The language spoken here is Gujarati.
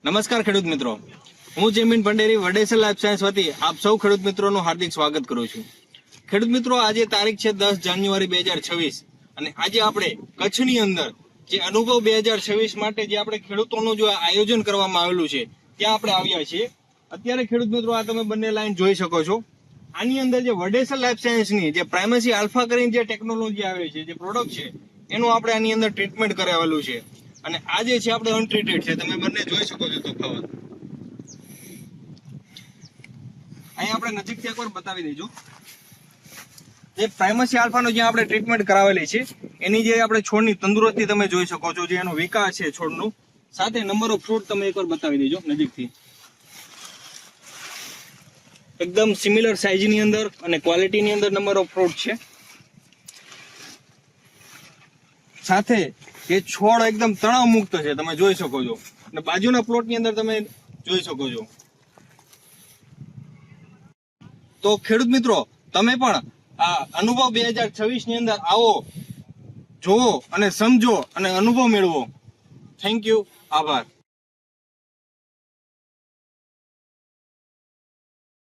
નમસ્કાર ખેડૂત મિત્રો, હું જમીન ભંડેરી વડેસર લાઈફ સાયન્સ વતી આપ સૌ ખેડૂત મિત્રોનું હાર્દિક સ્વાગત કરું છું। ખેડૂત મિત્રો, આજે તારીખ છે 10 જાન્યુઆરી 2026 અને આજે આપણે કચ્છની અંદર જે અનુભવ 2026 માટે જે આપણે ખેડૂતોનું જો આયોજન કરવામાં આવેલું છે ત્યાં આપણે આવ્યા છીએ। અત્યારે ખેડૂત મિત્રો આ તમે બંને લાઈન જોઈ શકો છો। આની અંદર જે વડેસર લાઈફ સાયન્સની જે પ્રાઇમસી આલ્ફા કરીને જે ટેકનોલોજી આવે છે, જે પ્રોડક્ટ છે, એનું આપણે આની અંદર ટ્રીટમેન્ટ કરાવેલું છે અને આ જે છે આપણે અનટ્રીટેડ છે। તમે બંને જોઈ શકો છો તફાવત। અહીં આપણે નજીકથી એકવાર બતાવી દઈશું। જે પ્રાઇમસી આલ્ફાનો જે આપણે ટ્રીટમેન્ટ કરાવેલી છે એની જે આપણે છોડની તંદુરસ્તી તમે જોઈ શકો છો, જે એનો વિકાસ છે છોડનું, સાથે નંબર ઓફ ફ્રૂટ તમે એકવાર બતાવી દેજો નજીકથી। એકદમ સિમિલર સાઇઝની અંદર અને ક્વોલિટીની અંદર નંબર ઓફ ફ્રૂટ છે, સાથે એ છોડ એકદમ તણાવ મુક્ત છે, તમે જોઈ શકો છો। અને બાજુના પ્લોટની અંદર તમે જોઈ શકો છો। તો ખેડૂત મિત્રો, તમે પણ આ અનુભવ 2026 ની અંદર આવો, જોવો અને સમજો અને અનુભવ મેળવો। થેન્ક યુ, આભાર।